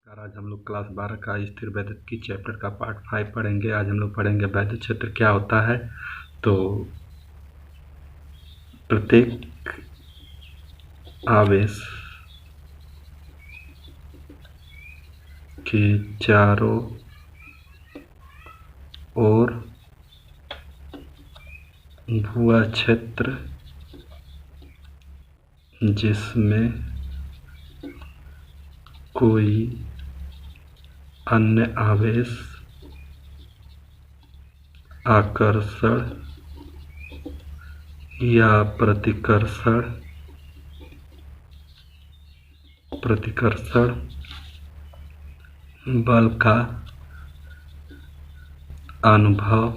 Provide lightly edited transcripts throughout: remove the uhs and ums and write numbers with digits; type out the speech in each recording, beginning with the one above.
आज हम लोग क्लास 12 का स्थिर वैद्युत की चैप्टर का पार्ट 5 पढ़ेंगे। आज हम लोग पढ़ेंगे वैद्युत क्षेत्र क्या होता है। तो प्रत्येक आवेश के चारों ओर वह क्षेत्र जिसमें कोई अन्य आवेश आकर्षण या प्रतिकर्षण बल का अनुभव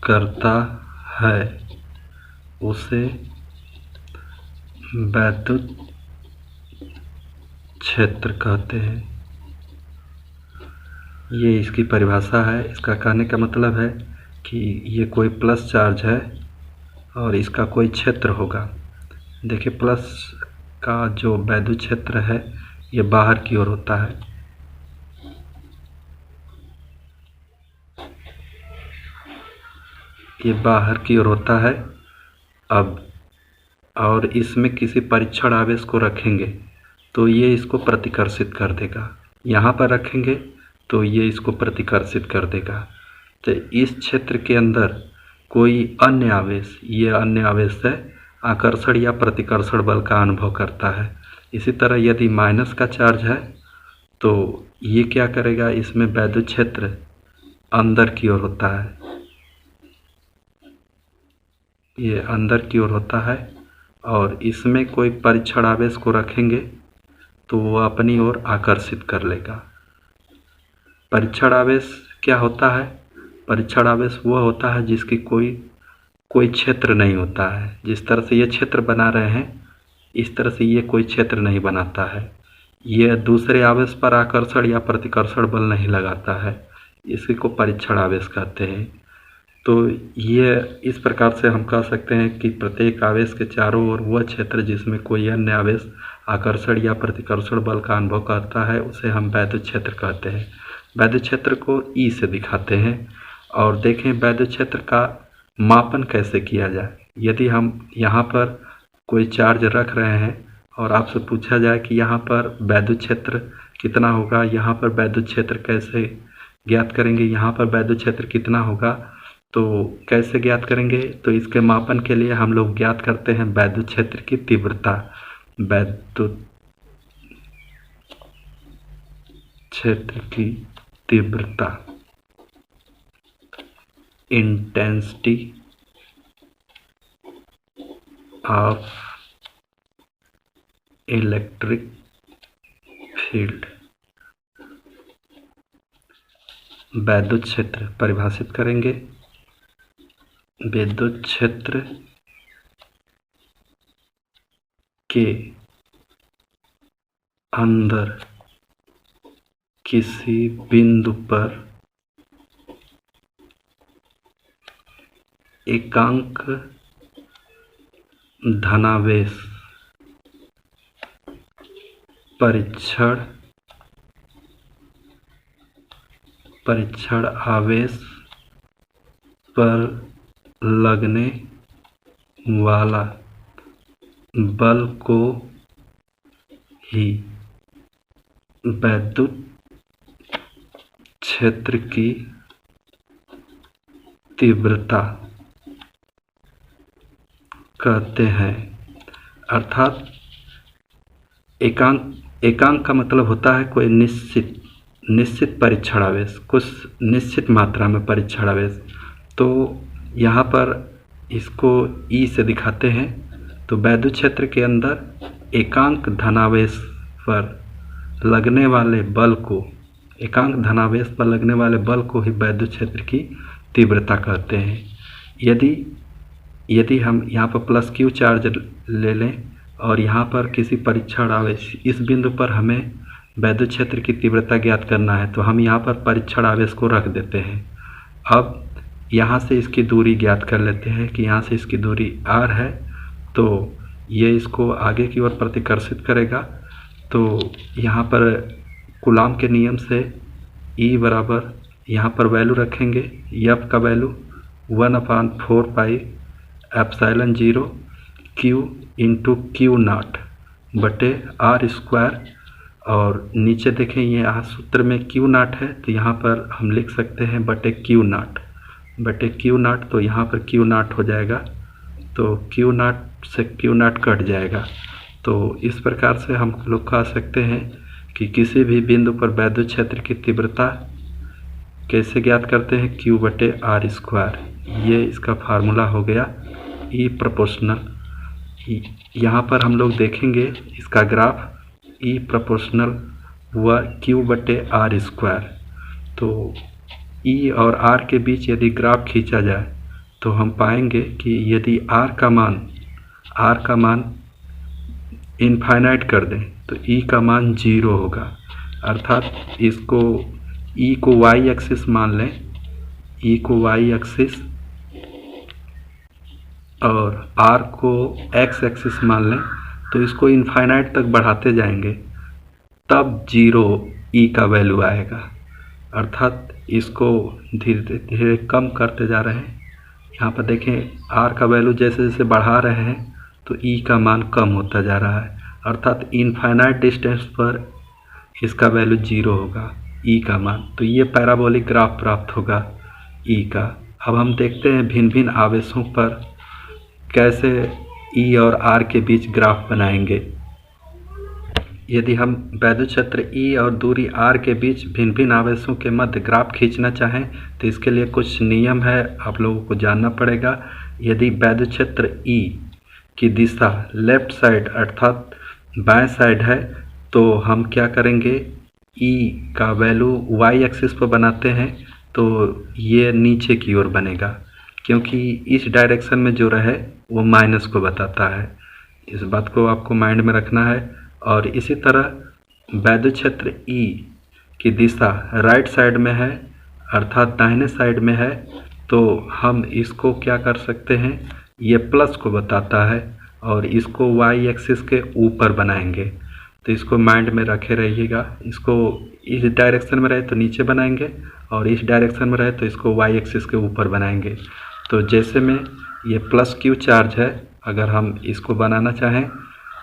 करता है उसे वैद्युत क्षेत्र कहते हैं। ये इसकी परिभाषा है। इसका कहने का मतलब है कि ये कोई प्लस चार्ज है और इसका कोई क्षेत्र होगा। देखिए, प्लस का जो वैद्युत क्षेत्र है ये बाहर की ओर होता है, ये बाहर की ओर होता है। अब और इसमें किसी परीक्षण आवेश को रखेंगे तो ये इसको प्रतिकर्षित कर देगा। यहाँ पर रखेंगे तो ये इसको प्रतिकर्षित कर देगा। तो इस क्षेत्र के अंदर कोई अन्य आवेश, ये अन्य आवेश है, आकर्षण या प्रतिकर्षण बल का अनुभव करता है। इसी तरह यदि माइनस का चार्ज है तो ये क्या करेगा, इसमें वैद्युत क्षेत्र अंदर की ओर होता है, ये अंदर की ओर होता है। और इसमें कोई परीक्षण आवेश को रखेंगे तो वह अपनी ओर आकर्षित कर लेगा। परीक्षण आवेश क्या होता है? परीक्षण आवेश वह होता है जिसकी कोई क्षेत्र नहीं होता है। जिस तरह से ये क्षेत्र बना रहे हैं इस तरह से ये कोई क्षेत्र नहीं बनाता है। यह दूसरे आवेश पर आकर्षण या प्रतिकर्षण बल नहीं लगाता है, इसी को परीक्षण आवेश कहते हैं। तो ये इस प्रकार से हम कह सकते हैं कि प्रत्येक आवेश के चारों ओर वह क्षेत्र जिसमें कोई अन्य आवेश आकर्षण या प्रतिकर्षण बल का अनुभव करता है उसे हम वैद्युत क्षेत्र कहते हैं। वैद्युत क्षेत्र को ई से दिखाते हैं। और देखें वैद्युत क्षेत्र का मापन कैसे किया जाए। यदि हम यहाँ पर कोई चार्ज रख रहे हैं और आपसे पूछा जाए कि यहाँ पर वैद्युत क्षेत्र कितना होगा, यहाँ पर वैद्युत क्षेत्र कैसे ज्ञात करेंगे, यहाँ पर वैद्युत क्षेत्र कितना होगा, तो कैसे ज्ञात करेंगे? तो इसके मापन के लिए हम लोग ज्ञात करते हैं वैद्युत क्षेत्र की तीव्रता। वैद्युत क्षेत्र की तीव्रता, इंटेंसिटी ऑफ इलेक्ट्रिक फील्ड। वैद्युत क्षेत्र परिभाषित करेंगे। विद्युत क्षेत्र के अंदर किसी बिंदु पर एकांक धनावेश परीक्षण आवेश पर लगने वाला बल को ही वैद्युत क्षेत्र की तीव्रता कहते हैं। अर्थात एकांक का मतलब होता है कोई निश्चित परीक्षण आवेश, कुछ निश्चित मात्रा में परीक्षण आवेश। तो यहाँ पर इसको ई से दिखाते हैं। तो वैद्युत क्षेत्र के अंदर एकांक धनावेश पर लगने वाले बल को, एकांक धनावेश पर लगने वाले बल को ही वैद्युत क्षेत्र की तीव्रता कहते हैं। यदि हम यहाँ पर प्लस क्यू चार्ज ले लें और यहाँ पर किसी परीक्षण आवेश, इस बिंदु पर हमें वैद्युत क्षेत्र की तीव्रता ज्ञात करना है तो हम यहाँ पर परीक्षण आवेश को रख देते हैं। अब यहाँ से इसकी दूरी ज्ञात कर लेते हैं कि यहाँ से इसकी दूरी r है, तो ये इसको आगे की ओर प्रतिकर्षित करेगा। तो यहाँ पर कूलाम के नियम से E बराबर यहाँ पर वैल्यू रखेंगे, F का value 1/4πε0 Q into Q naught बटे R स्क्वायर। और नीचे देखें ये यहाँ सूत्र में Q नॉट है तो यहाँ पर हम लिख सकते हैं बटे Q नॉट, तो यहाँ पर Q नॉट हो जाएगा, तो Q नॉट से Q नॉट कट जाएगा। तो इस प्रकार से हम लोग कह सकते हैं कि किसी भी बिंदु पर वैद्युत क्षेत्र की तीव्रता कैसे ज्ञात करते हैं, Q बटे R स्क्वायर। ये इसका फार्मूला हो गया E प्रोपोर्शनल। यहाँ पर हम लोग देखेंगे इसका ग्राफ E प्रोपोर्शनल हुआ Q बटे R स्क्वायर। तो E और R के बीच यदि ग्राफ खींचा जाए तो हम पाएंगे कि यदि R का मान इनफाइनाइट कर दें तो E का मान 0 होगा, अर्थात इसको E को y एक्सिस मान लें, E को y एक्सिस और R को x एक्सिस मान लें, तो इसको इनफाइनाइट तक बढ़ाते जाएंगे तब 0 E का वैल्यू आएगा, अर्थात इसको धीरे धीरे कम करते जा रहे हैं। यहाँ पर देखें R का वैल्यू जैसे जैसे बढ़ा रहे हैं तो E का मान कम होता जा रहा है, अर्थात इनफाइनाइट डिस्टेंस पर इसका वैल्यू 0 होगा E का मान। तो ये पैराबोलिक ग्राफ प्राप्त होगा E का। अब हम देखते हैं भिन्न भिन्न आवेशों पर कैसे E और R के बीच ग्राफ बनाएंगे। यदि हम वैद्युत क्षेत्र E और दूरी R के बीच भिन्न भिन्न आवेशों के मध्य ग्राफ खींचना चाहें तो इसके लिए कुछ नियम है, आप लोगों को जानना पड़ेगा। यदि वैद्युत क्षेत्र E की दिशा लेफ्ट साइड अर्थात बाएं साइड है तो हम क्या करेंगे, E का वैल्यू y एक्सिस पर बनाते हैं तो ये नीचे की ओर बनेगा, क्योंकि इस डायरेक्शन में जो रहे वो माइनस को बताता है। इस बात को आपको माइंड में रखना है। और इसी तरह वैद्युत क्षेत्र E की दिशा राइट साइड में है अर्थात दाहिने साइड में है तो हम इसको क्या कर सकते हैं, ये प्लस को बताता है और इसको y एक्सिस के ऊपर बनाएंगे। तो इसको माइंड में रखे रहिएगा, इसको इस डायरेक्शन में रहे तो नीचे बनाएंगे और इस डायरेक्शन में रहे तो इसको y एक्सिस के ऊपर बनाएंगे। तो जैसे में ये प्लस Q चार्ज है, अगर हम इसको बनाना चाहें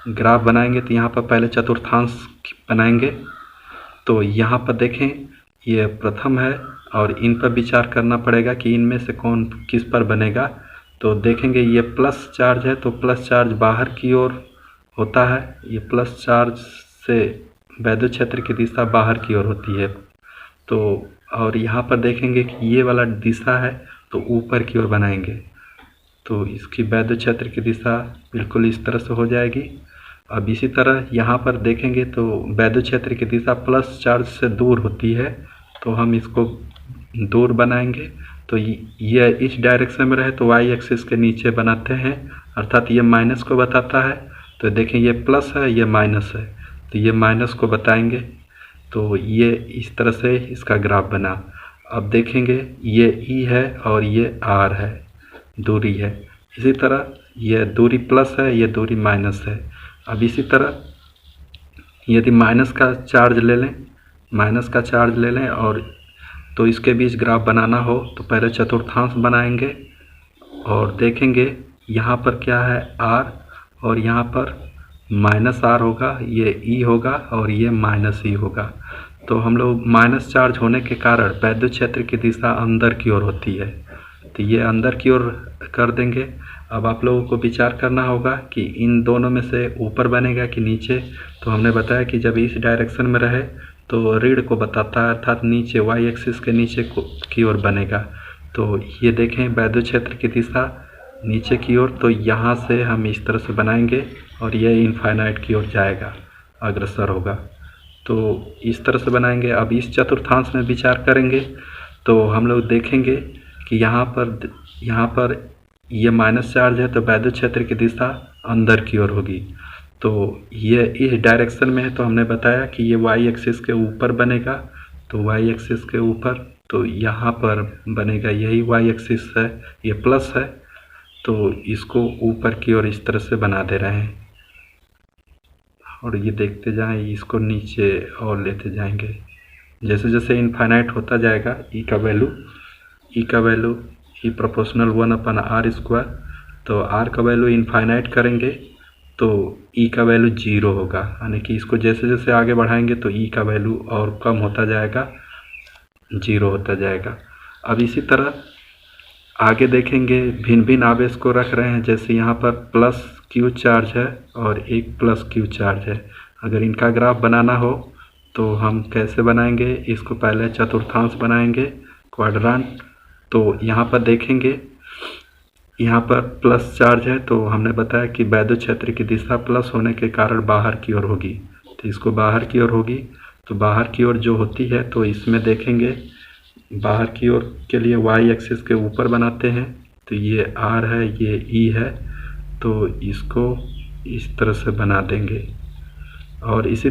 ग्राफ बनाएंगे तो यहाँ पर पहले चतुर्थांश बनाएंगे। तो यहाँ पर देखें ये प्रथम है और इन पर विचार करना पड़ेगा कि इनमें से कौन किस पर बनेगा। तो देखेंगे ये प्लस चार्ज है तो प्लस चार्ज बाहर की ओर होता है, ये प्लस चार्ज से वैद्युत क्षेत्र की दिशा बाहर की ओर होती है। तो और यहाँ पर देखेंगे कि ये वाला दिशा है तो ऊपर की ओर बनाएंगे, तो इसकी वैद्युत क्षेत्र की दिशा बिल्कुल इस तरह से हो जाएगी। अब इसी तरह यहाँ पर देखेंगे तो वैद्युत क्षेत्र की दिशा प्लस चार्ज से दूर होती है तो हम इसको दूर बनाएंगे। तो ये इस डायरेक्शन में रहे तो y एक्सिस के नीचे बनाते हैं, अर्थात ये माइनस को बताता है। तो देखें ये प्लस है ये माइनस है तो ये माइनस को बताएंगे। तो ये इस तरह से इसका ग्राफ बना। अब देखेंगे ये E है और ये R है, दूरी है। इसी तरह ये दूरी प्लस है ये दूरी माइनस है। अब इसी तरह यदि माइनस का चार्ज ले लें और तो इसके बीच ग्राफ बनाना हो तो पहले चतुर्थांश बनाएंगे और देखेंगे यहाँ पर क्या है R और यहाँ पर माइनस R होगा, ये E होगा और ये माइनस E होगा। तो हम लोग माइनस चार्ज होने के कारण वैद्युत क्षेत्र की दिशा अंदर की ओर होती है तो ये अंदर की ओर कर देंगे। अब आप लोगों को विचार करना होगा कि इन दोनों में से ऊपर बनेगा कि नीचे। तो हमने बताया कि जब इस डायरेक्शन में रहे तो ऋण को बताता है, अर्थात नीचे y एक्सिस के नीचे की ओर बनेगा। तो ये देखें वैद्युत क्षेत्र की दिशा नीचे की ओर, तो यहाँ से हम इस तरह से बनाएंगे और यह इनफाइनाइट की ओर जाएगा, अग्रसर होगा। तो इस तरह से बनाएंगे। अब इस चतुर्थांश में विचार करेंगे तो हम लोग देखेंगे कि यहाँ पर ये माइनस चार्ज है तो वैद्युत क्षेत्र की दिशा अंदर की ओर होगी। तो ये इस डायरेक्शन में है तो हमने बताया कि ये y एक्सिस के ऊपर बनेगा, तो y एक्सिस के ऊपर तो यहाँ पर बनेगा, यही y एक्सिस है, ये प्लस है तो इसको ऊपर की ओर इस तरह से बना दे रहे हैं। और ये देखते जाएं, इसको नीचे और लेते जाएंगे। जैसे जैसे इनफाइनाइट होता जाएगा ई का वैल्यू ई प्रोपोर्शनल 1/r², तो r का वैल्यू इनफाइनाइट करेंगे तो ई का वैल्यू 0 होगा, यानी कि इसको जैसे जैसे आगे बढ़ाएंगे तो ई का वैल्यू और कम होता जाएगा, 0 होता जाएगा। अब इसी तरह आगे देखेंगे भिन्न भिन्न आवेश को रख रहे हैं। जैसे यहाँ पर प्लस क्यू चार्ज है और एक प्लस क्यू चार्ज है। अगर इनका ग्राफ बनाना हो तो हम कैसे बनाएंगे, इसको पहले चतुर्थांश बनाएंगे, क्वाड्रेंट। तो यहाँ पर देखेंगे, यहाँ पर प्लस चार्ज है, तो हमने बताया कि वैद्युत क्षेत्र की दिशा प्लस होने के कारण बाहर की ओर होगी, तो इसको बाहर की ओर होगी। तो बाहर की ओर जो होती है, तो इसमें देखेंगे बाहर की ओर के लिए वाई एक्सिस के ऊपर बनाते हैं, तो ये आर है, ये ई है, तो इसको इस तरह से बना देंगे। और इसी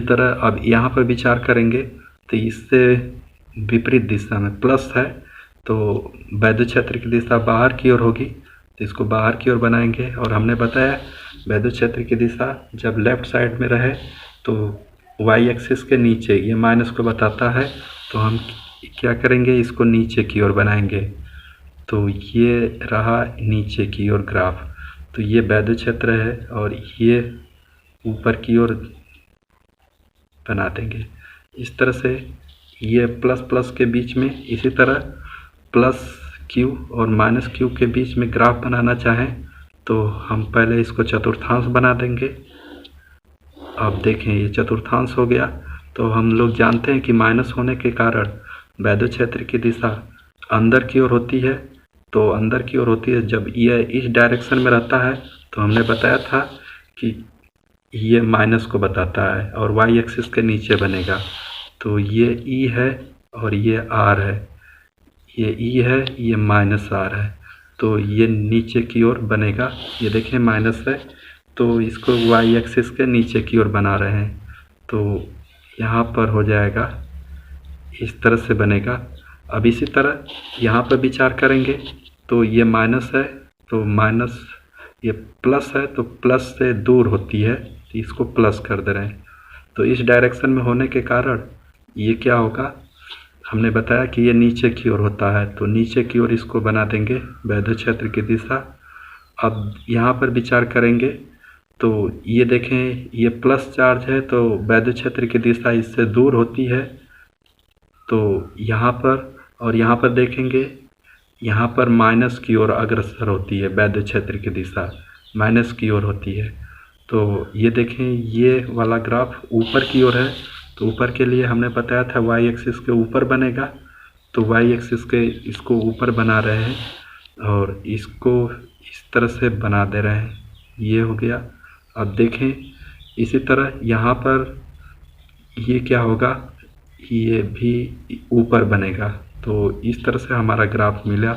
तरह अब यहाँ पर विचार करेंगे तो इससे विपरीत दिशा में प्लस है, तो वैद्युत क्षेत्र की दिशा बाहर की ओर होगी, तो इसको बाहर की ओर बनाएंगे। और हमने बताया वैद्युत क्षेत्र की दिशा जब लेफ्ट साइड में रहे तो वाई एक्सिस के नीचे, ये माइनस को बताता है, तो हम क्या करेंगे, इसको नीचे की ओर बनाएंगे। तो ये रहा नीचे की ओर ग्राफ। तो ये वैद्युत क्षेत्र है और ये ऊपर की ओर बना देंगे इस तरह से। ये प्लस प्लस के बीच में, इसी तरह प्लस क्यू और माइनस क्यू के बीच में ग्राफ बनाना चाहें तो हम पहले इसको चतुर्थांश बना देंगे। अब देखें ये चतुर्थांश हो गया। तो हम लोग जानते हैं कि माइनस होने के कारण वैद्युत क्षेत्र की दिशा अंदर की ओर होती है, तो अंदर की ओर होती है जब ये इस डायरेक्शन में रहता है, तो हमने बताया था कि ये माइनस को बताता है और वाई एक्सिस के नीचे बनेगा। तो ये ई है और ये आर है, ये ई है, ये माइनस आर है, तो ये नीचे की ओर बनेगा। ये देखें माइनस है, तो इसको वाई एक्सिस के नीचे की ओर बना रहे हैं, तो यहाँ पर हो जाएगा, इस तरह से बनेगा। अब इसी तरह यहाँ पर विचार करेंगे तो ये माइनस है, तो माइनस, ये प्लस है तो प्लस से दूर होती है, तो इसको प्लस कर दे रहे हैं। तो इस डायरेक्शन में होने के कारण ये क्या होगा, हमने बताया कि ये नीचे की ओर होता है, तो नीचे की ओर इसको बना देंगे वैद्युत क्षेत्र की दिशा। अब यहाँ पर विचार करेंगे तो ये देखें ये प्लस चार्ज है, तो वैद्युत क्षेत्र की दिशा इससे दूर होती है, तो यहाँ पर और यहाँ पर देखेंगे, यहाँ पर माइनस की ओर अग्रसर होती है, वैद्युत क्षेत्र की दिशा माइनस की ओर होती है। तो ये देखें ये वाला ग्राफ ऊपर की ओर है, तो ऊपर के लिए हमने बताया था वाई एक्सिस के ऊपर बनेगा, तो वाई एक्सिस के इसको ऊपर बना रहे हैं और इसको इस तरह से बना दे रहे हैं, ये हो गया। अब देखें इसी तरह यहाँ पर ये क्या होगा, ये भी ऊपर बनेगा, तो इस तरह से हमारा ग्राफ मिला।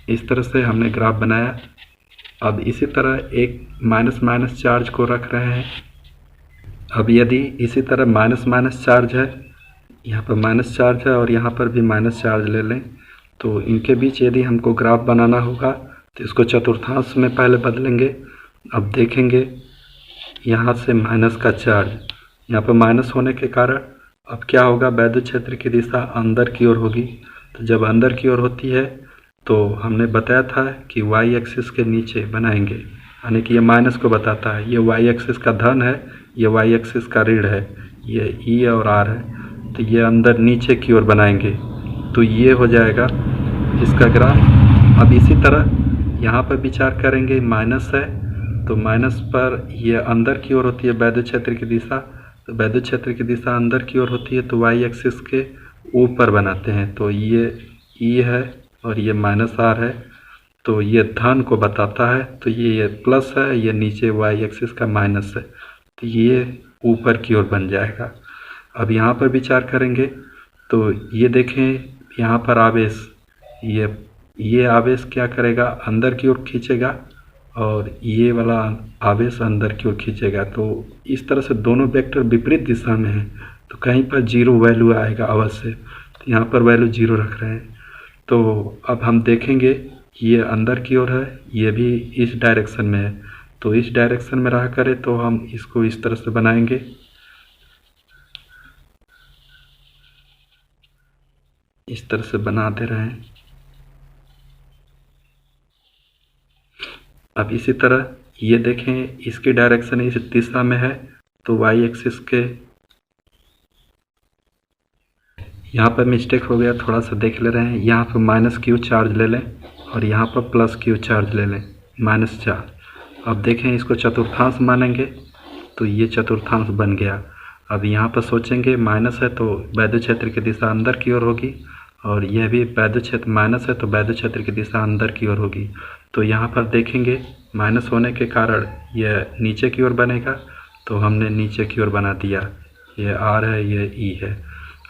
इस तरह से हमने ग्राफ बनाया। अब इसी तरह एक माइनस माइनस चार्ज को रख रहे हैं। अब यदि इसी तरह माइनस माइनस चार्ज है, यहाँ पर माइनस चार्ज है और यहाँ पर भी माइनस चार्ज ले लें, तो इनके बीच यदि हमको ग्राफ बनाना होगा तो इसको चतुर्थांश में पहले बदलेंगे। अब देखेंगे यहाँ से माइनस का चार्ज, यहाँ पर माइनस होने के कारण अब क्या होगा, वैद्युत क्षेत्र की दिशा अंदर की ओर होगी। तो जब अंदर की ओर होती है तो हमने बताया था कि वाई एक्सिस के नीचे बनाएंगे, यानी कि ये माइनस को बताता है, ये वाई एक्सिस का धन है, ये वाई एक्सिस का ऋण है, ये ई और आर है, तो ये अंदर नीचे की ओर बनाएंगे, तो ये हो जाएगा इसका ग्राफ। अब इसी तरह यहाँ पर विचार करेंगे, माइनस है तो माइनस पर ये अंदर की ओर होती है वैद्युत क्षेत्र की दिशा, तो वैद्युत क्षेत्र की दिशा अंदर की ओर होती है, तो वाई एक्सिस के ऊपर बनाते हैं, तो ये ई है और ये माइनस आर है, तो ये धन को बताता है, तो ये प्लस है, ये नीचे वाई एक्सिस का माइनस है, तो ये ऊपर की ओर बन जाएगा। अब यहाँ पर विचार करेंगे तो ये देखें यहाँ पर आवेश, ये आवेश क्या करेगा, अंदर की ओर खींचेगा और ये वाला आवेश अंदर की ओर खींचेगा। तो इस तरह से दोनों वेक्टर विपरीत दिशा में हैं, तो कहीं पर जीरो वैल्यू आएगा अवश्य, तो यहाँ पर वैल्यू जीरो रख रहे हैं। तो अब हम देखेंगे ये अंदर की ओर है, ये भी इस डायरेक्शन में है, तो इस डायरेक्शन में रहा करे तो हम इसको इस तरह से बनाएंगे। इस तरह से बना दे रहे हैं। अब इसी तरह ये देखें, इसकी डायरेक्शन इस दिशा में है, तो वाई एक्सिस के यहाँ पर मिस्टेक हो गया, थोड़ा सा देख ले रहे हैं। यहाँ पर -q चार्ज ले लें और यहाँ पर +q चार्ज ले लें, -4। अब देखें, इसको चतुर्थांश मानेंगे तो ये चतुर्थांश बन गया। अब यहाँ पर सोचेंगे माइनस है तो वैद्युत क्षेत्र की दिशा अंदर की ओर होगी, और यह भी वैद्युत क्षेत्र माइनस है तो वैद्युत क्षेत्र की दिशा अंदर की ओर होगी। तो यहाँ पर देखेंगे माइनस होने के कारण यह नीचे की ओर बनेगा, तो हमने नीचे की ओर बना दिया। ये R है, ये E है।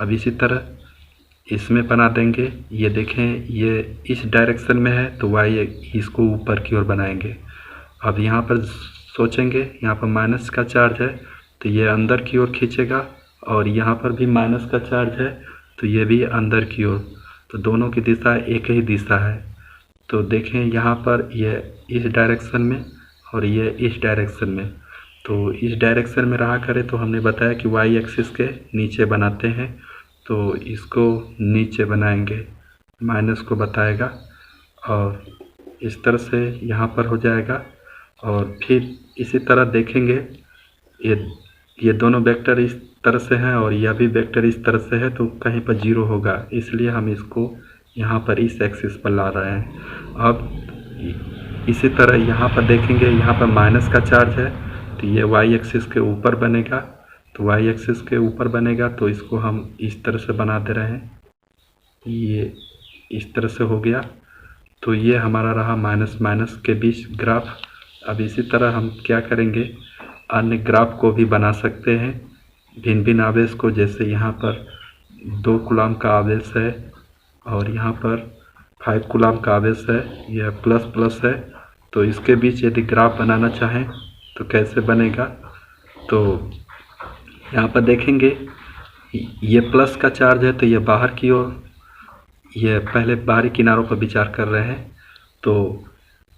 अब इसी तरह इसमें बना देंगे। ये देखें, ये इस डायरेक्शन में है तो y इसको ऊपर की ओर बनाएंगे। अब यहाँ पर सोचेंगे, यहाँ पर माइनस का चार्ज है तो ये अंदर की ओर खींचेगा, और यहाँ पर भी माइनस का चार्ज है तो ये भी अंदर की ओर। तो दोनों की दिशा एक ही दिशा है। तो देखें, यहाँ पर ये इस डायरेक्शन में और ये इस डायरेक्शन में। तो इस डायरेक्शन में रहा करे तो हमने बताया कि वाई एक्सिस के नीचे बनाते हैं, तो इसको नीचे बनाएंगे, माइनस को बताएगा, और इस तरह से यहाँ पर हो जाएगा। और फिर इसी तरह देखेंगे, ये दोनों वेक्टर इस तरह से हैं और यह भी वेक्टर इस तरह से है, तो कहीं पर 0 होगा, इसलिए हम इसको यहाँ पर इस एक्सिस पर ला रहे हैं। अब इसी तरह यहाँ पर देखेंगे, यहाँ पर माइनस का चार्ज है तो ये वाई एक्सिस के ऊपर बनेगा। तो वाई एक्सिस के ऊपर बनेगा तो इसको हम इस तरह से बना दे रहे हैं। ये इस तरह से हो गया। तो ये हमारा रहा माइनस माइनस के बीच ग्राफ। अब इसी तरह हम क्या करेंगे, अन्य ग्राफ को भी बना सकते हैं भिन्न भिन्न आवेश को। जैसे यहाँ पर 2 कूलम का आवेश है और यहाँ पर 5 कूलम का आवेश है, यह प्लस प्लस है। तो इसके बीच यदि ग्राफ बनाना चाहें तो कैसे बनेगा, तो यहाँ पर देखेंगे, ये प्लस का चार्ज है तो ये बाहर की ओर, ये पहले बाहरी किनारों पर विचार कर रहे हैं। तो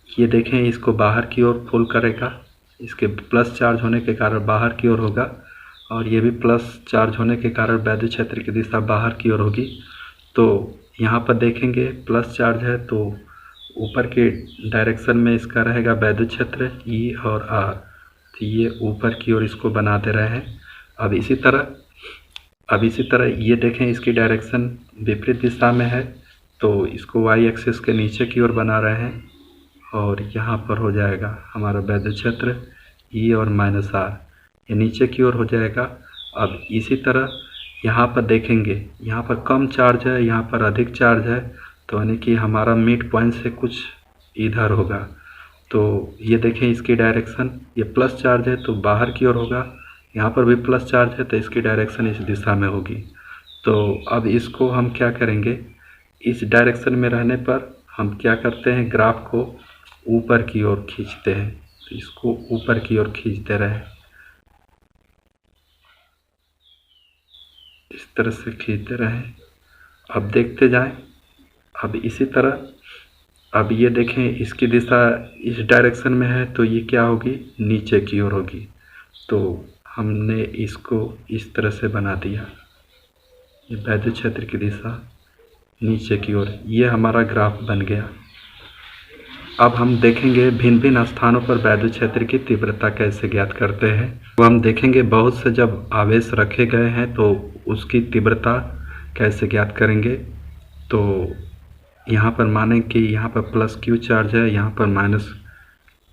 ये देखें, इसको बाहर की ओर पुल करेगा, इसके प्लस चार्ज होने के कारण बाहर की ओर होगा, और ये भी प्लस चार्ज होने के कारण वैद्युत क्षेत्र की दिशा बाहर की ओर होगी। तो यहाँ पर देखेंगे प्लस चार्ज है तो ऊपर के डायरेक्शन में इसका रहेगा वैद्युत क्षेत्र E और R, तो ये ऊपर की ओर इसको बना दे रहे हैं। अब इसी तरह ये देखें, इसकी डायरेक्शन विपरीत दिशा में है तो इसको वाई एक्सिस के नीचे की ओर बना रहे हैं, और यहाँ पर हो जाएगा हमारा वैद्युत क्षेत्र E और -R, ये नीचे की ओर हो जाएगा। अब इसी तरह यहाँ पर देखेंगे, यहाँ पर कम चार्ज है, यहाँ पर अधिक चार्ज है, तो यानी कि हमारा मिड पॉइंट से कुछ इधर होगा। तो ये देखें, इसकी डायरेक्शन, ये प्लस चार्ज है तो बाहर की ओर होगा, यहाँ पर भी प्लस चार्ज है तो इसकी डायरेक्शन इस दिशा में होगी। तो अब इसको हम क्या करेंगे, इस डायरेक्शन में रहने पर हम क्या करते हैं, ग्राफ को ऊपर की ओर खींचते हैं। तो इसको ऊपर की ओर खींचते रहे, इस तरह से खींचते रहें। अब देखते जाएं। अब इसी तरह, अब ये देखें, इसकी दिशा इस डायरेक्शन में है तो ये क्या होगी, नीचे की ओर होगी। तो हमने इसको इस तरह से बना दिया, ये वैद्युत क्षेत्र की दिशा नीचे की ओर, ये हमारा ग्राफ बन गया। अब हम देखेंगे भिन्न भिन्न स्थानों पर वैद्युत क्षेत्र की तीव्रता कैसे ज्ञात करते हैं। तो हम देखेंगे बहुत से जब आवेश रखे गए हैं तो उसकी तीव्रता कैसे ज्ञात करेंगे। तो यहाँ पर माने कि यहाँ पर +q चार्ज है, यहाँ पर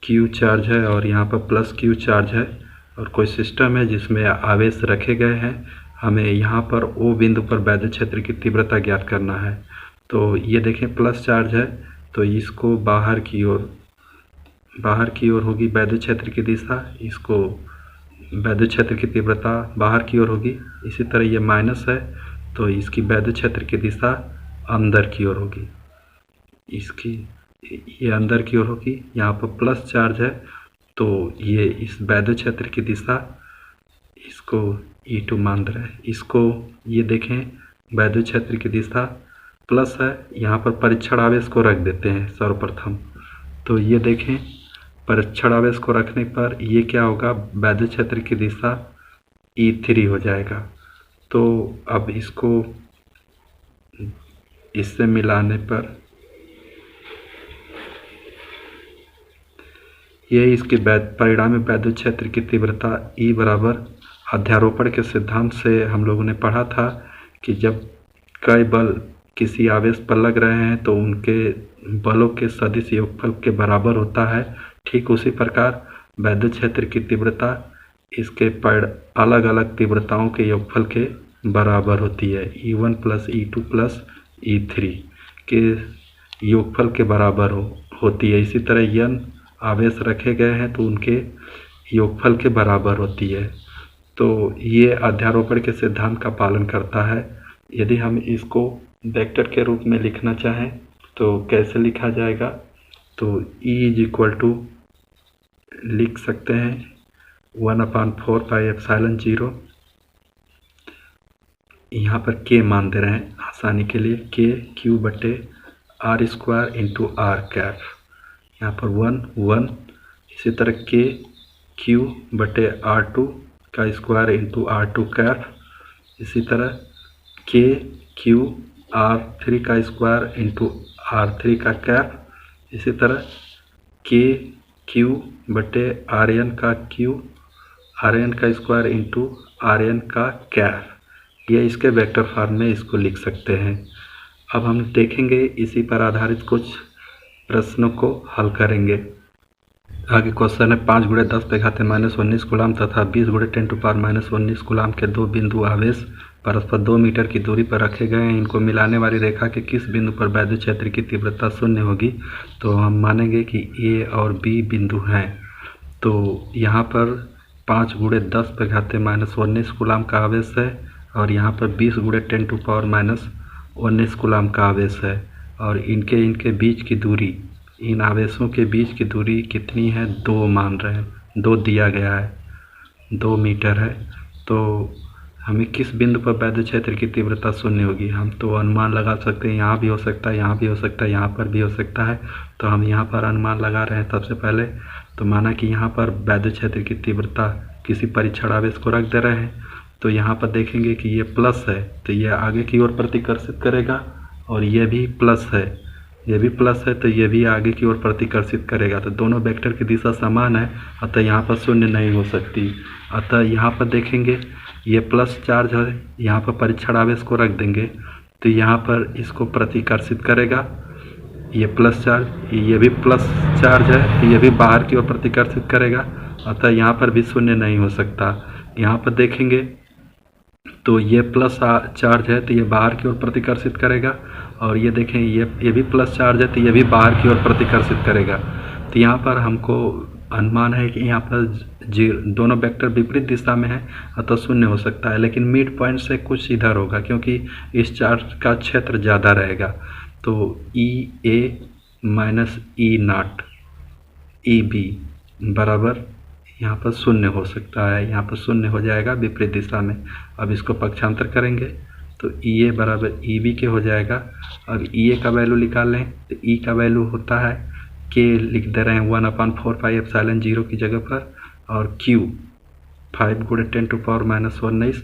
-q चार्ज है और यहाँ पर +q चार्ज है, और कोई सिस्टम है जिसमें आवेश रखे गए हैं। हमें यहाँ पर O बिंदु पर वैद्युत क्षेत्र की तीव्रता ज्ञात करना है। तो ये देखें, प्लस चार्ज है तो इसको बाहर की ओर होगी वैद्युत क्षेत्र की दिशा, इसको वैद्युत क्षेत्र की तीव्रता बाहर की ओर होगी। इसी तरह ये माइनस है तो इसकी वैद्युत क्षेत्र की दिशा अंदर की ओर होगी, इसकी ये अंदर की ओर होगी। यहाँ पर प्लस चार्ज है तो ये इस वैद्युत क्षेत्र की दिशा, इसको E2 मान रहे हैं। इसको ये देखें, वैद्युत क्षेत्र की दिशा प्लस है, यहाँ पर परीक्षण आवेश को रख देते हैं सर्वप्रथम। तो ये देखें, परीक्षण आवेश को रखने पर ये क्या होगा, वैद्युत क्षेत्र की दिशा E3 हो जाएगा। तो अब इसको इससे मिलाने पर ये इसके परिणामी वैद्युत क्षेत्र की तीव्रता E बराबर अध्यारोपण के सिद्धांत से हम लोगों ने पढ़ा था कि जब कई बल किसी आवेश पर लग रहे हैं तो उनके बलों के सदिश योगफल के बराबर होता है। ठीक उसी प्रकार वैद्युत क्षेत्र की तीव्रता इसके अलग अलग तीव्रताओं के योगफल के बराबर होती है। E1 plus E2 plus E3 के योगफल के बराबर होती है। इसी तरह n आवेश रखे गए हैं तो उनके योगफल के बराबर होती है। तो ये अध्यारोपण के सिद्धांत का पालन करता है। यदि हम इसको वेक्टर के रूप में लिखना चाहें तो कैसे लिखा जाएगा, तो E इज इक्वल टू लिख सकते हैं 1/4πε0। यहाँ पर K मान दे रहे हैं आसानी के लिए, K Q/r² into r cap, यहाँ पर 1 इसी तरह K Q/r2 का स्क्वायर इंटू r2 कैप, इसी तरह K Q/r3 का स्क्वायर इंटू r3 का कैप, इसी तरह K Q/rn का rn का स्क्वायर इंटू rn का कैप। ये इसके वेक्टर फॉर्म में इसको लिख सकते हैं। अब हम देखेंगे इसी पर आधारित कुछ प्रश्नों को हल करेंगे। आगे क्वेश्चन है 5 × 10⁻⁻19 कूलाम तथा 20 × 10⁻⁻19 कूलाम के दो बिंदु आवेश परस्पर 2 मीटर की दूरी पर रखे गए हैं। इनको मिलाने वाली रेखा के किस बिंदु पर वैद्युत क्षेत्र की तीव्रता 0 होगी। तो हम मानेंगे कि A और B बिंदु हैं। तो यहाँ पर 5 × 10⁻⁻19 कूलाम का आवेश है और यहाँ पर 20 × 10⁻⁻19 कूलाम का आवेश है और इनके बीच की दूरी, इन आवेशों के बीच की दूरी कितनी है, 2 मान रहे हैं, 2 दिया गया है, 2 मीटर है। तो हमें किस बिंदु पर वैद्युत क्षेत्र की तीव्रता 0 होगी। हम तो अनुमान लगा सकते हैं, यहाँ भी हो सकता है, यहाँ भी हो सकता है, यहाँ पर भी हो सकता है। तो हम यहाँ पर अनुमान लगा रहे हैं। सबसे पहले तो माना कि यहाँ पर वैद्युत क्षेत्र की तीव्रता किसी परीक्षण आवेश को रख दे रहे हैं। तो यहाँ पर देखेंगे कि ये प्लस है तो ये आगे की ओर प्रतिकर्षित करेगा और ये भी प्लस है, ये भी प्लस है तो ये भी आगे की ओर प्रतिकर्षित करेगा। तो दोनों वेक्टर की दिशा समान है, अतः यहाँ पर 0 नहीं हो सकती। अतः यहाँ पर देखेंगे ये प्लस चार्ज है, यहाँ पर परीक्षण आवेश को रख देंगे तो यहाँ पर इसको प्रतिकर्षित करेगा। ये प्लस चार्ज, ये भी प्लस चार्ज है तो ये भी बाहर की ओर प्रतिकर्षित करेगा, अतः यहाँ पर भी 0 नहीं हो सकता। यहाँ पर देखेंगे तो ये प्लस चार्ज है तो ये बाहर की ओर प्रतिकर्षित करेगा और ये देखें ये भी प्लस चार्ज है तो ये भी बाहर की ओर प्रतिकर्षित करेगा। तो यहाँ पर हमको अनुमान है कि यहाँ पर दोनों वेक्टर विपरीत दिशा में है, अतः 0 हो सकता है। लेकिन मिड पॉइंट से कुछ इधर होगा क्योंकि इस चार्ज का क्षेत्र ज़्यादा रहेगा। तो EA माइनस E0 EB बराबर यहाँ पर 0 हो सकता है, यहाँ पर 0 हो जाएगा विपरीत दिशा में। अब इसको पक्षांतर करेंगे तो EA बराबर EB के हो जाएगा। अब EA का वैल्यू निकाल लें तो E का वैल्यू होता है, K लिख दे रहे हैं 1/4πε0 की जगह पर और Q 5 × 10⁻⁻19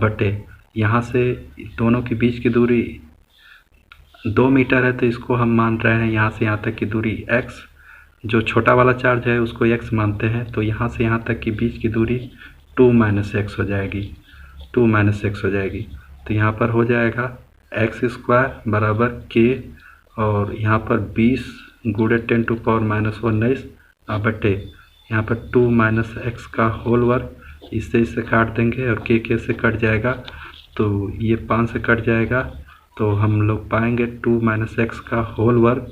बटे यहाँ से दोनों के बीच की दूरी 2 मीटर है तो इसको हम मान रहे हैं यहाँ से यहाँ तक की दूरी x, जो छोटा वाला चार्ज है उसको x मानते हैं। तो यहाँ से यहाँ तक की बीच की दूरी 2 - x हो जाएगी, 2 - x हो जाएगी। तो यहाँ पर हो जाएगा x² बराबर K और यहाँ पर 20 × 10⁻⁻19 बटे यहाँ पर 2 - x का होल वर्ग, इससे काट देंगे और K से कट जाएगा तो ये 5 से कट जाएगा। तो हम लोग पाएंगे 2 - x का होल वर्ग,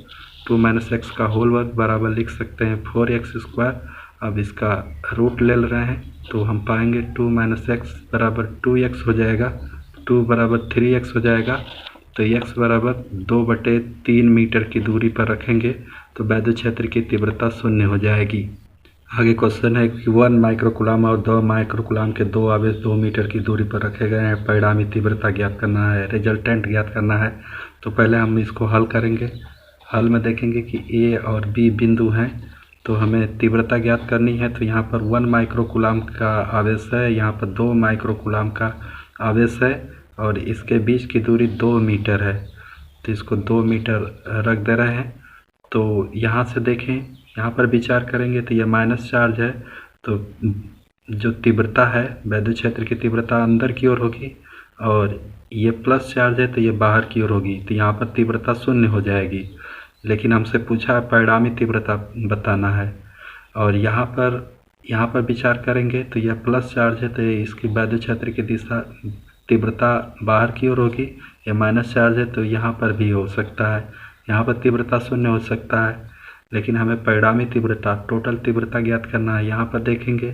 2 - x का होल वर्ग बराबर लिख सकते हैं 4x²। अब इसका रूट ले रहे हैं तो हम पाएंगे 2 - x बराबर 2x हो जाएगा, 2 बराबर 3x हो जाएगा। तो x बराबर 2/3 मीटर की दूरी पर रखेंगे तो वैद्युत क्षेत्र की तीव्रता 0 हो जाएगी। आगे क्वेश्चन है कि 1 माइक्रोकूलाम और 2 माइक्रोकूलाम के दो आवेश 2 मीटर की दूरी पर रखे गए हैं। परिणामी तीव्रता ज्ञात करना है, रिजल्टेंट ज्ञात करना है। तो पहले हम इसको हल करेंगे। हल में देखेंगे कि A और B बिंदु हैं तो हमें तीव्रता ज्ञात करनी है। तो यहाँ पर 1 माइक्रोकूलाम का आवेश है, यहाँ पर 2 माइक्रोकूलाम का आवेश है और इसके बीच की दूरी 2 मीटर है। तो इसको 2 मीटर रख दे रहे हैं। तो यहाँ से देखें, यहाँ पर विचार करेंगे तो यह माइनस चार्ज है, तो जो तीव्रता है, वैद्युत क्षेत्र की तीव्रता अंदर की ओर होगी और ये प्लस चार्ज है तो ये बाहर की ओर होगी। तो यहाँ पर तीव्रता 0 हो जाएगी, लेकिन हमसे पूछा है परिणामी तीव्रता बताना है। और यहाँ पर विचार करेंगे तो यह प्लस चार्ज है तो इसकी वैद्युत क्षेत्र की दिशा तीव्रता बाहर की ओर होगी। यह माइनस चार्ज है तो यहाँ पर भी हो सकता है, यहाँ पर तीव्रता 0 हो सकता है, लेकिन हमें परिणामी तीव्रता टोटल तीव्रता ज्ञात करना है। यहाँ पर देखेंगे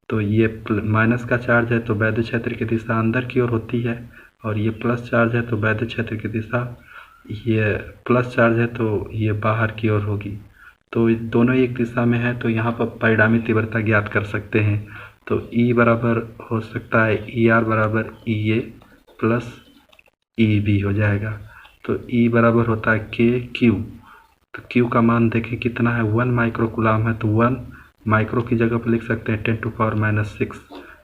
तो ये माइनस का चार्ज है तो वैद्युत क्षेत्र की दिशा अंदर की ओर होती है और ये प्लस चार्ज है तो वैद्युत क्षेत्र की दिशा, ये प्लस चार्ज है तो ये बाहर की ओर होगी। तो दोनों एक दिशा में है तो यहाँ पर परिणामी तीव्रता ज्ञात कर सकते हैं। तो E बराबर हो सकता है ER बराबर EA प्लस EB हो जाएगा। तो E बराबर होता है KQ। तो Q का मान देखें कितना है, 1 माइक्रोकूलाम है तो 1 माइक्रो की जगह पर लिख सकते हैं 10⁻⁻⁶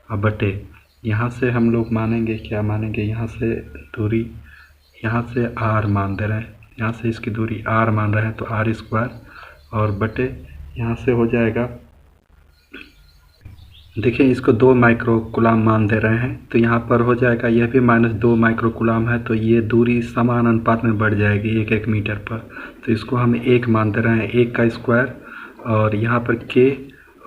अब बटे यहाँ से हम लोग मानेंगे, क्या मानेंगे, यहाँ से दूरी, यहाँ से R मान दे रहे हैं, यहाँ से इसकी दूरी R मान रहे हैं तो R² और बटे यहाँ से हो जाएगा, देखिए इसको 2 माइक्रोकूलाम मान दे रहे हैं तो यहाँ पर हो जाएगा, यह भी -2 माइक्रोकूलाम है तो ये दूरी समान अनुपात में बढ़ जाएगी 1-1 मीटर पर। तो इसको हम 1 मान दे रहे हैं, 1 का स्क्वायर और यहाँ पर K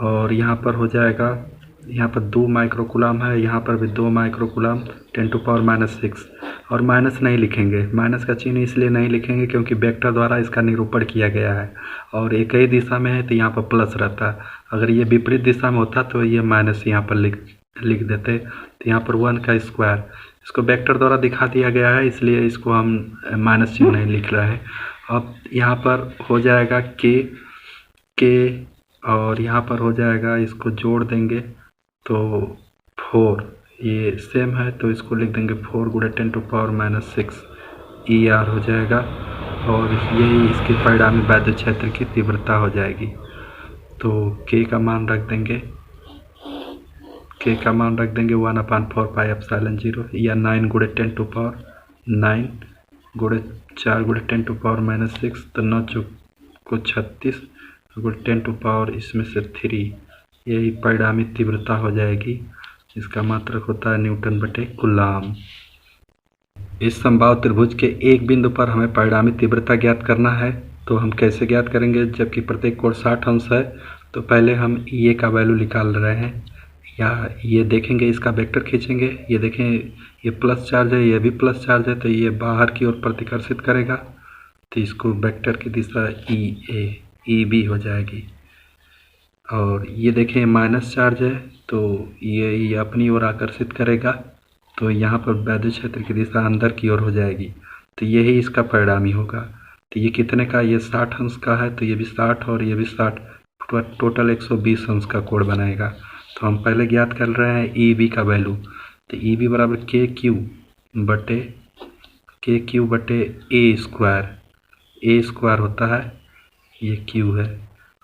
और यहाँ पर हो जाएगा, यहाँ पर 2 माइक्रोकूलाम है, यहाँ पर भी 2 माइक्रोकूलाम 10⁻⁶ और माइनस नहीं लिखेंगे, माइनस का चिन्ह इसलिए नहीं लिखेंगे क्योंकि वेक्टर द्वारा इसका निरूपण किया गया है और एक ही दिशा में है तो यहाँ पर प्लस रहता। अगर ये विपरीत दिशा में होता तो ये माइनस यहाँ पर लिख देते। तो यहाँ पर 1 का स्क्वायर, इसको वेक्टर द्वारा दिखा दिया गया है इसलिए इसको हम माइनस चिन्ह नहीं लिख रहे हैं। अब यहाँ पर हो जाएगा के और यहाँ पर हो जाएगा, इसको जोड़ देंगे तो 4, ये सेम है तो इसको लिख देंगे 4 × 10⁻⁻⁶ ER हो जाएगा और यही इसके परिणामी वैद्युत क्षेत्र की तीव्रता हो जाएगी। तो K का मान रख देंगे, 1/4πε0 या 9 × 10⁻9 × 4 × 10⁻⁻⁶ तो 9 चौको 36 × 10⁻, इसमें से 3, यही परिणामी तीव्रता हो जाएगी। इसका मात्रक होता है न्यूटन बटे कूलाम। इस समबाहु त्रिभुज के एक बिंदु पर हमें परिणामी तीव्रता ज्ञात करना है। तो हम कैसे ज्ञात करेंगे, जबकि प्रत्येक कोण 60 अंश है तो पहले हम EA का वैल्यू निकाल रहे हैं, या ये देखेंगे, इसका वेक्टर खींचेंगे, ये देखें ये प्लस चार्ज है, ये भी प्लस चार्ज है तो ये बाहर की ओर प्रतिकर्षित करेगा तो इसको वेक्टर की दिशा EB हो जाएगी। और ये देखें माइनस चार्ज है तो ये अपनी ओर आकर्षित करेगा तो यहाँ पर वैद्युत क्षेत्र की दिशा अंदर की ओर हो जाएगी तो यही इसका परिणामी होगा। तो ये कितने का, ये 60 अंश का है तो ये भी 60 और ये भी 60, टोटल 120 अंश का कोण बनाएगा। तो हम पहले ज्ञात कर रहे हैं EB का वैल्यू। तो EB बराबर KQ बटे A स्क्वायर होता है, ये Q है।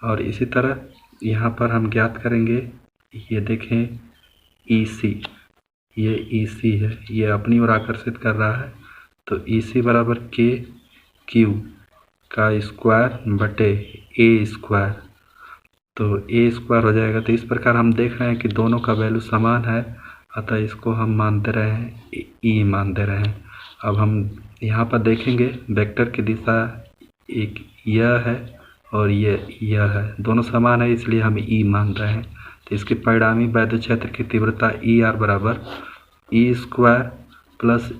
और इसी तरह यहाँ पर हम ज्ञात करेंगे, ये देखें EC, ये EC है, ये अपनी ओर आकर्षित कर रहा है तो EC बराबर KQ का स्क्वायर बटे A स्क्वायर, तो A स्क्वायर हो जाएगा। तो इस प्रकार हम देख रहे हैं कि दोनों का वैल्यू समान है, अतः इसको हम मान दे रहे हैं E मान दे रहे हैं। अब हम यहाँ पर देखेंगे वेक्टर की दिशा एक यह है और यह है, दोनों समान है इसलिए हम E मान रहे हैं। तो इसके परिणामी वैद्युत क्षेत्र की तीव्रता ER बराबर E² plus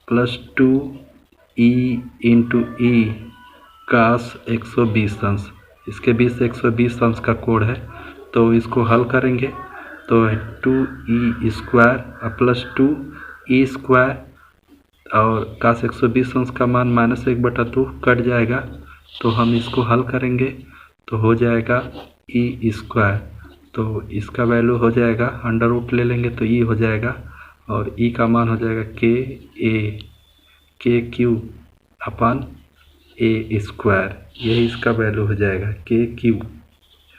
2E × E cos 120 अंश, इसके बीच से 120 अंश का कोण है तो इसको हल करेंगे तो 2E² प्लस 2E² और cos 120 अंश का मान -1/2 कट जाएगा तो हम इसको हल करेंगे तो हो जाएगा E², तो इसका वैल्यू हो जाएगा √ ले लेंगे तो E हो जाएगा और E का मान हो जाएगा KQ/2 ए स्क्वायर, यही इसका वैल्यू हो जाएगा के क्यू,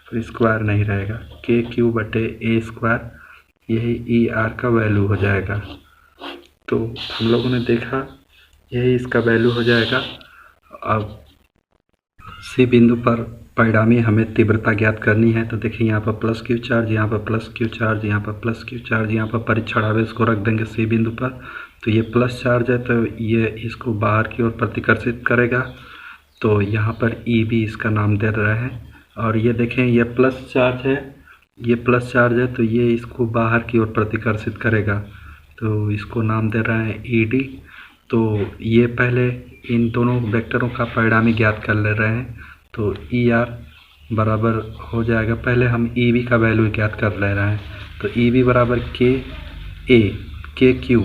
फिर स्क्वायर नहीं रहेगा, के क्यू बटे ए स्क्वायर, यही ई आर का वैल्यू हो जाएगा। तो हम लोगों ने देखा यही इसका वैल्यू हो जाएगा। अब सी बिंदु पर परिणामी हमें तीव्रता ज्ञात करनी है। तो देखिए यहाँ पर प्लस क्यू चार्ज, यहाँ पर प्लस क्यू चार्ज, यहाँ पर प्लस क्यू चार्ज, यहाँ पर परीक्षण आवेश को रख देंगे सी बिंदु पर। तो ये प्लस चार्ज है तो ये इसको बाहर की ओर प्रतिकर्षित करेगा। तो यहाँ पर ई भी इसका नाम दे रहे हैं। और ये देखें ये प्लस चार्ज है, ये प्लस चार्ज है तो ये इसको बाहर की ओर प्रतिकर्षित करेगा। तो इसको नाम दे रहे हैं ई डी। तो ये पहले इन दोनों वेक्टरों का परिणामी ज्ञात कर ले रहे हैं। तो ई आर बराबर हो जाएगा, पहले हम ई बी का वैल्यू ज्ञात कर ले रहे हैं। तो ई बी बराबर के क्यू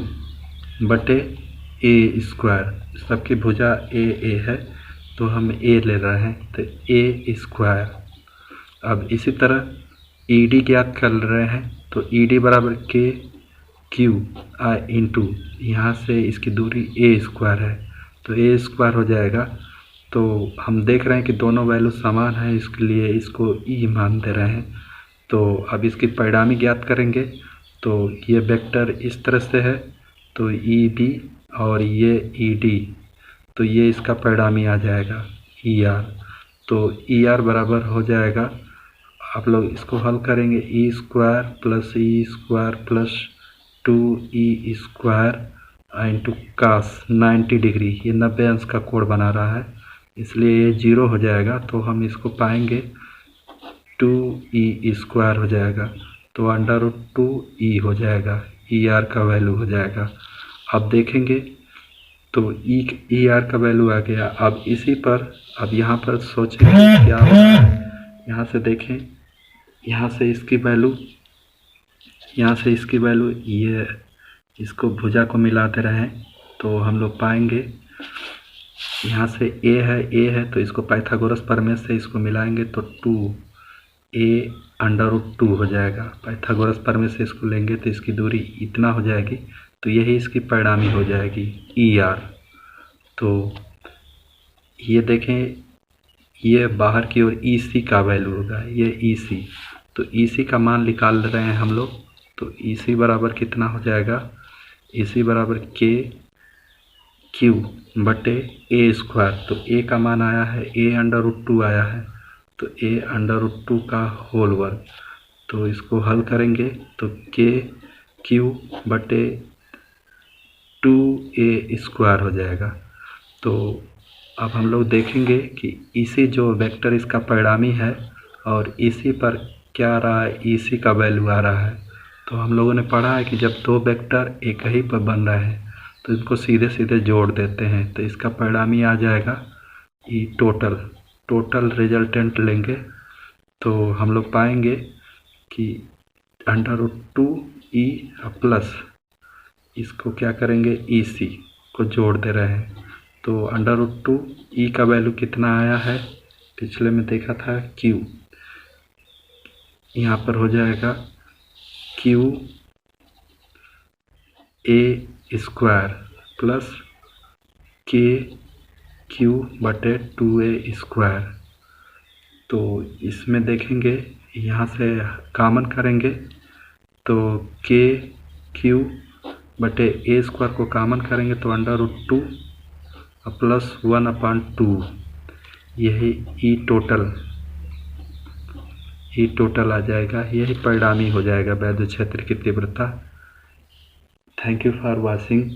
बटे ए स्क्वायर, सबकी भुजा ए है तो हम ए ले रहे हैं तो ए स्क्वायर। अब इसी तरह ई डी ज्ञात कर रहे हैं। तो ई डी बराबर के क्यू इंटू यहाँ से इसकी दूरी ए स्क्वायर है तो ए स्क्वायर हो जाएगा। तो हम देख रहे हैं कि दोनों वैल्यू समान है, इसके लिए इसको ई मान दे रहे हैं। तो अब इसकी परिणामी ज्ञात करेंगे। तो ये वेक्टर इस तरह से है तो ई बी और ये ई डी, तो ये इसका परिणामी आ जाएगा ई आर। तो ई आर बराबर हो जाएगा, आप लोग इसको हल करेंगे, E square plus 2e square into cos 90 degree, ये 90 अंश का कोण बना रहा है इसलिए ये 0 हो जाएगा। तो हम इसको पाएंगे 2e स्क्वायर हो जाएगा तो √2e हो जाएगा, ई आर का वैल्यू हो जाएगा। अब देखेंगे तो ई आर का वैल्यू आ गया। अब इसी पर अब यहाँ पर सोचें क्या हो रहा है। यहाँ से देखें, यहाँ से इसकी वैल्यू ये इसको भुजा को मिलाते रहें तो हम लोग पाएंगे यहाँ से ए है तो इसको पाइथागोरस प्रमेय से इसको मिलाएंगे तो 2a√2 हो जाएगा। पाइथागोरस प्रमेय से इसको लेंगे तो इसकी दूरी इतना हो जाएगी तो यही इसकी परिणामी हो जाएगी ई आर। तो ये देखें ये बाहर की ओर ई सी का वैल्यू होगा, ये ई सी। तो ई सी का मान निकाल रहे हैं हम लोग। तो ई सी बराबर कितना हो जाएगा, ई सी बराबर के क्यू बटे ए स्क्वायर। तो ए का मान आया है a√2 आया है तो a√2 का होल वर्ग। तो इसको हल करेंगे तो के क्यू बटे 2a स्क्वायर हो जाएगा। तो अब हम लोग देखेंगे कि इसी जो वेक्टर इसका परिणामी है और इसी पर क्या आ रहा है, इसी का वैल्यू आ रहा है। तो हम लोगों ने पढ़ा है कि जब दो वेक्टर एक ही पर बन रहे हैं तो इनको सीधे सीधे जोड़ देते हैं तो इसका परिणामी आ जाएगा ई टोटल रिजल्टेंट लेंगे तो हम लोग पाएंगे कि √2e प्लस इसको क्या करेंगे ई सी को जोड़ दे रहे हैं। तो √2e का वैल्यू कितना आया है, पिछले में देखा था q, यहाँ पर हो जाएगा q a स्क्वायर प्लस के क्यू बटे 2a स्क्वायर। तो इसमें देखेंगे यहाँ से कॉमन करेंगे तो के क्यू बटे ए स्क्वायर को कॉमन करेंगे तो √2 प्लस 1/2 यही ई टोटल आ जाएगा, यही परिणामी हो जाएगा वैद्युत क्षेत्र की तीव्रता। Thank you for watching.